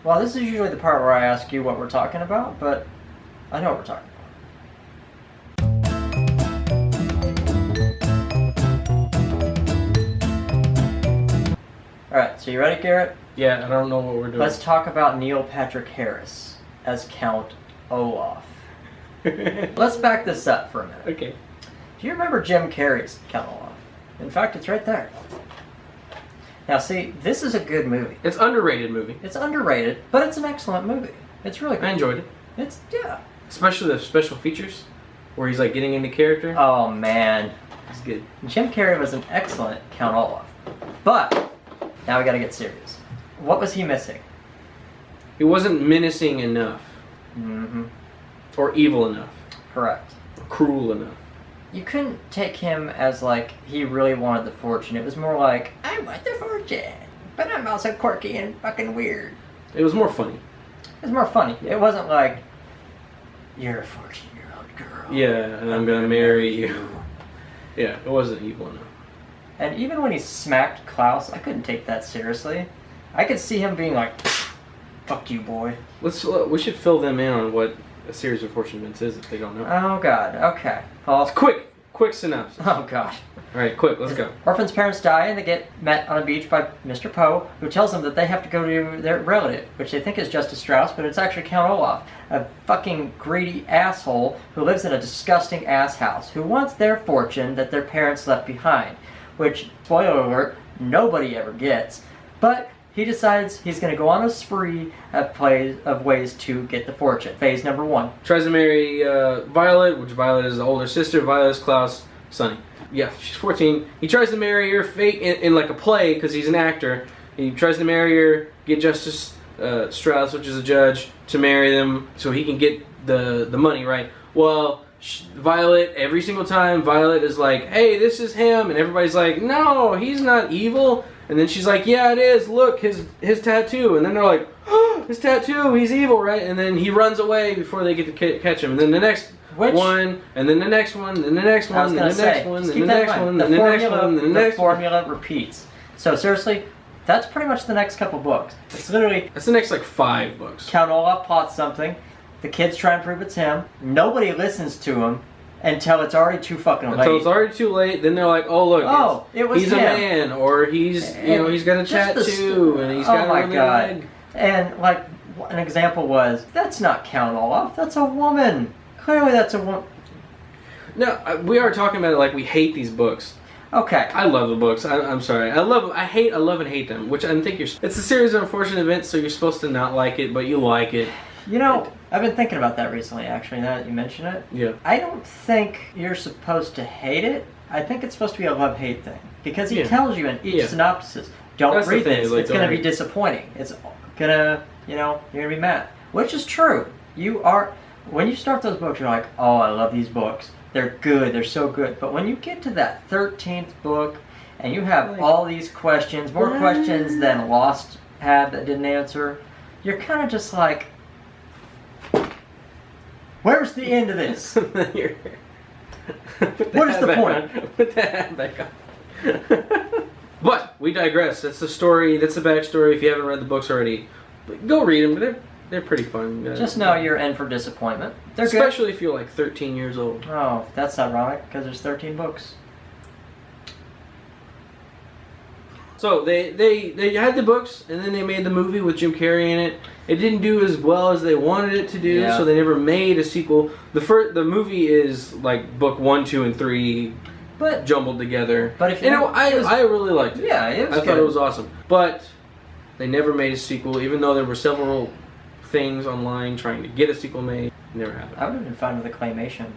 Well, this is usually the part where I ask you what we're talking about, but I know what we're talking about. Alright, so you ready, Garrett? Yeah, I don't know what we're doing. Let's talk about Neil Patrick Harris as Count Olaf. Let's back this up for a minute. Okay. Do you remember Jim Carrey's Count Olaf? In fact, it's right there. Now, see, this is a good movie. It's an underrated movie. It's underrated, but it's an excellent movie. It's really good. I enjoyed it. Yeah. Especially the special features, where he's like getting into character. Oh, man. It's good. Jim Carrey was an excellent Count Olaf. But, now we gotta get serious. What was he missing? He wasn't menacing enough. Mm-hmm. Or evil enough. Correct. Or cruel enough. You couldn't take him as, like, he really wanted the fortune. It was more like, I want the fortune, but I'm also quirky and fucking weird. It was more funny. It was more funny. It wasn't like, you're a 14-year-old girl. Yeah, and I'm gonna marry you. Yeah, it wasn't evil enough. And even when he smacked Klaus, I couldn't take that seriously. I could see him being like, fuck you, boy. We should fill them in on what a series of fortune events is if they don't know. Oh, God. Okay. Well, It's quick synopsis. oh, God. All right, quick, let's go. Orphan's parents die and they get met on a beach by Mr. Poe, who tells them that they have to go to their relative, which they think is Justice Strauss, but it's actually Count Olaf, a fucking greedy asshole who lives in a disgusting ass house, who wants their fortune that their parents left behind, which, spoiler alert, nobody ever gets, but he decides he's going to go on a spree of ways to get the fortune. Phase number 1. Tries to marry Violet, which Violet is the older sister. Violet is Klaus' Sonny. Yeah, she's 14. He tries to marry her fake in like a play because he's an actor. He tries to marry her, get Justice Strauss, which is a judge, to marry them so he can get the money, right? Well, Violet, every single time, Violet is like, hey, this is him. And everybody's like, no, he's not evil. And then she's like, yeah, it is. Look, his tattoo. And then they're like, oh, his tattoo, he's evil, right? And then he runs away before they get to catch him. And then the next one, and then the next one, and then the next one, and then the next one, and then the next one, and then the next one, and then the next one. The formula repeats. So seriously, that's pretty much the next couple books. It's literally... That's the next, like, 5 books. Count Olaf plots something. The kids try and prove it's him. Nobody listens to him until it's already too fucking late. Until it's already too late, then they're like, oh, look, he's him. a man, or he's, he's got a tattoo, and he's got a really leg. And, like, an example was, that's not Count Olaf, that's a woman. Clearly that's a woman. No, we are talking about it like we hate these books. Okay. I love the books. I'm sorry. I love and hate them, which I think it's a series of unfortunate events, so you're supposed to not like it, but you like it. You know, I've been thinking about that recently, actually, now that you mention it. Yeah. I don't think you're supposed to hate it. I think it's supposed to be a love-hate thing. Because he tells you in each synopsis, don't read this, it's going to be disappointing. It's going to, you're going to be mad. Which is true. When you start those books, you're like, oh, I love these books. They're good, they're so good. But when you get to that 13th book, and you have all these questions, more questions than Lost had that didn't answer, you're kind of just like, where's the end of this? What is the point? Put that back on. But we digress. That's the story. That's the backstory. If you haven't read the books already, go read them. They're pretty fun. Just know you're in for disappointment. They're especially good. if you're like 13 years old. Oh, that's ironic because there's 13 books. So they had the books, and then they made the movie with Jim Carrey in it. It didn't do as well as they wanted it to do, so they never made a sequel. The movie is like book 1, 2, and 3, but jumbled together. But if I really liked it. Yeah, it was I thought it was awesome. But they never made a sequel, even though there were several things online trying to get a sequel made. Never happened. I would have been fine with a claymation.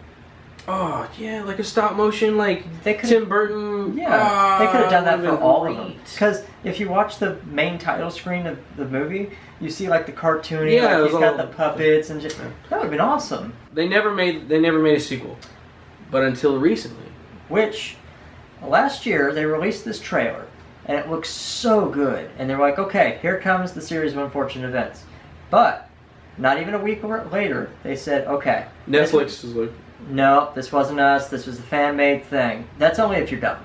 Oh, yeah, like a stop motion, like Tim Burton. Yeah, they could have done that for all of them. Because if you watch the main title screen of the movie, you see like the cartooning, like he's got the puppets and just, that would have been awesome. They never made a sequel, but until recently. Which, last year they released this trailer, and it looks so good. And they're like, okay, here comes the series of unfortunate events. But not even a week later, they said, okay. Netflix is like, no, this wasn't us. This was a fan-made thing. That's only if you're dumb.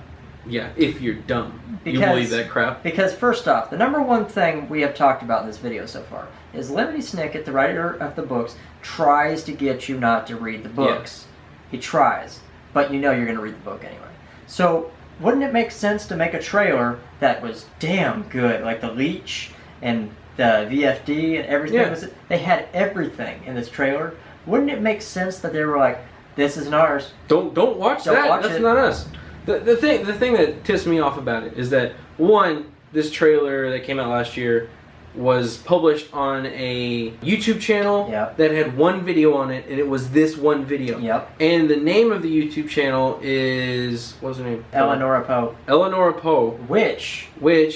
Yeah, if you're dumb. You believe that crap. Because first off, the number one thing we have talked about in this video so far is Lemony Snicket, the writer of the books, tries to get you not to read the books. Yeah. He tries, but you know you're going to read the book anyway. So wouldn't it make sense to make a trailer that was damn good, like the Leech and the VFD and everything? Yeah. They had everything in this trailer. Wouldn't it make sense that they were like, this isn't ours. Don't watch that. That's not us. The thing that tips me off about it is that, one, this trailer that came out last year was published on a YouTube channel that had one video on it, and it was this one video. Yep. And the name of the YouTube channel is, what's her name? Eleonora Poe. Eleonora Poe. Which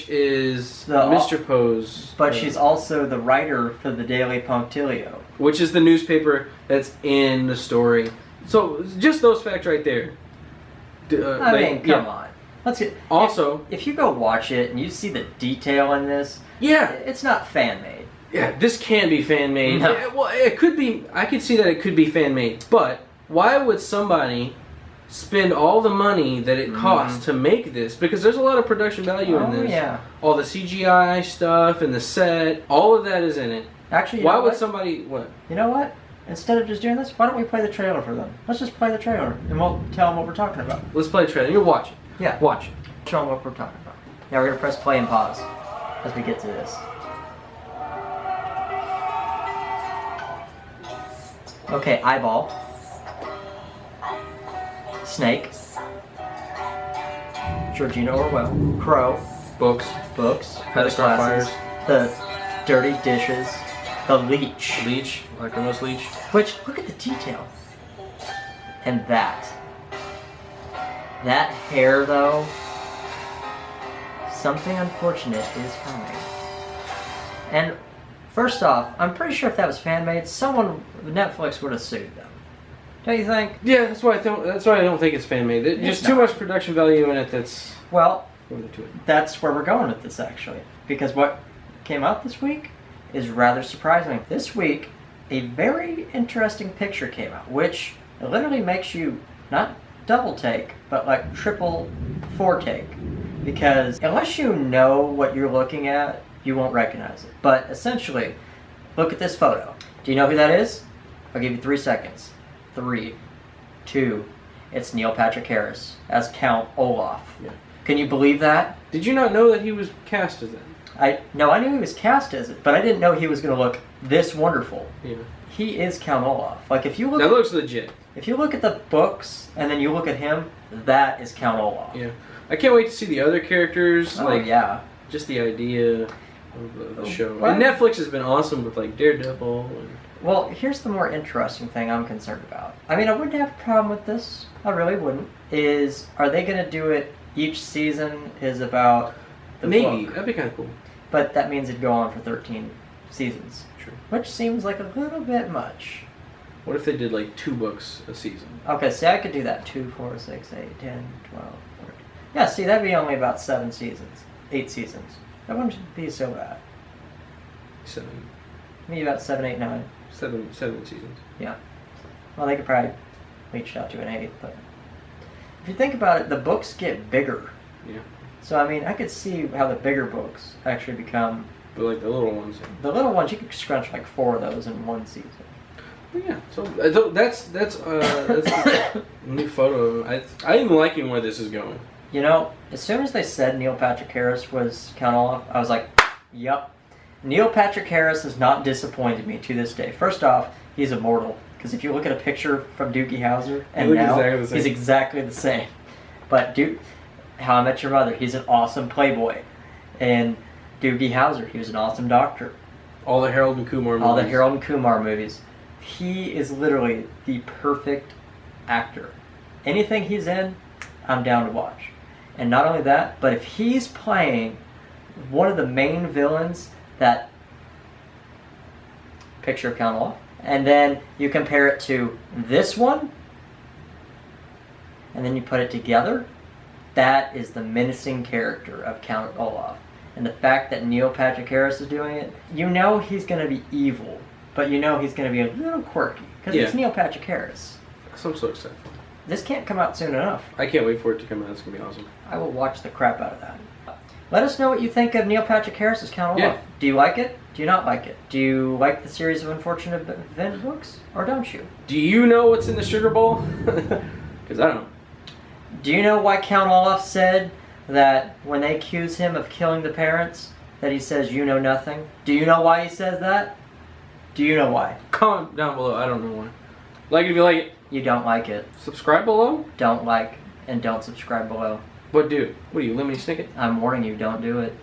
is Mr. Poe's. But she's also the writer for the Daily Punctilio. Which is the newspaper that's in the story. So, just those facts right there. I mean, come on. Let's get. Also, if you go watch it and you see the detail in this, it's not fan made. Yeah, this can be fan made. No. Yeah, well, it could be. I could see that it could be fan made, but why would somebody spend all the money that it costs to make this? Because there's a lot of production value in this. Yeah. All the CGI stuff and the set, all of that is in it. Actually, why would somebody? What? You know what? Instead of just doing this, why don't we play the trailer for them? Let's just play the trailer, and we'll tell them what we're talking about. Let's play the trailer. You'll watch it. Yeah. Watch it. Show them what we're talking about. Now we're going to press play and pause as we get to this. Okay, eyeball. Snake. Georgina Orwell. Crow. Books. Heather Glasses. The dirty dishes. The Leech. Like the most Leech. Which, look at the detail. And that. That hair, though, something unfortunate is coming. And first off, I'm pretty sure if that was fan-made, Netflix would have sued them. Don't you think? Yeah, that's why I don't think it's fan-made. There's too much production value in it. That's where we're going with this, actually, because what came out this week is rather surprising. This week, a very interesting picture came out, which literally makes you not double take, but like triple take, because unless you know what you're looking at, you won't recognize it. But essentially, look at this photo. Do you know who that is? I'll give you 3 seconds. 3, 2, it's Neil Patrick Harris as Count Olaf. Yeah. Can you believe that? Did you not know that he was cast as it? I knew he was cast as it, but I didn't know he was going to look this wonderful. Yeah. He is Count Olaf. Like, if you look, that looks legit. If you look at the books and then you look at him, that is Count Olaf. Yeah. I can't wait to see the other characters. Oh, yeah. Just the idea of the show. Well, and Netflix has been awesome with like Daredevil. Well, here's the more interesting thing I'm concerned about. I mean, I wouldn't have a problem with this. I really wouldn't. Are they going to do it each season is about the Maybe. book? That'd be kind of cool. But that means it'd go on for 13 seasons. True. Which seems like a little bit much. What if they did like 2 books a season? Okay, see, I could do that. 2, 4, 6, 8, 10, 12, 14. Yeah, see, that'd be only about 7 seasons. 8 seasons. That wouldn't be so bad. 7. Maybe about 7, 8, 9. 7 seasons. Yeah. Well, they could probably reach out to an 8, but if you think about it, the books get bigger. Yeah. So, I mean, I could see how the bigger books actually become... But like the little ones. The little ones, you could scrunch like 4 of those in one season. But yeah, so that's a new photo. I'm liking where this is going. You know, as soon as they said Neil Patrick Harris was Count Olaf, I was like, yup. Neil Patrick Harris has not disappointed me to this day. First off, he's immortal. Because if you look at a picture from Doogie Howser and now, he's exactly the same. But How I Met Your Mother, he's an awesome playboy. And Doogie Howser, he was an awesome doctor. All the Harold and Kumar movies. He is literally the perfect actor. Anything he's in, I'm down to watch. And not only that, but if he's playing one of the main villains, that picture of Count Olaf, and then you compare it to this one, and then you put it together, that is the menacing character of Count Olaf. And the fact that Neil Patrick Harris is doing it, you know he's going to be evil, but you know he's going to be a little quirky, because it's Neil Patrick Harris. So I'm so excited. This can't come out soon enough. I can't wait for it to come out. It's going to be awesome. I will watch the crap out of that. Let us know what you think of Neil Patrick Harris's Count Olaf. Yeah. Do you like it? Do you not like it? Do you like the series of Unfortunate Event books? Or don't you? Do you know what's in the sugar bowl? Because I don't know. Do you know why Count Olaf said that when they accuse him of killing the parents, that he says, "You know nothing"? Do you know why he says that? Do you know why? Comment down below. I don't know why. Like it if you like it. You don't like it. Subscribe below. Don't like and don't subscribe below. What do? What are you, Lemony Snicket? I'm warning you, don't do it.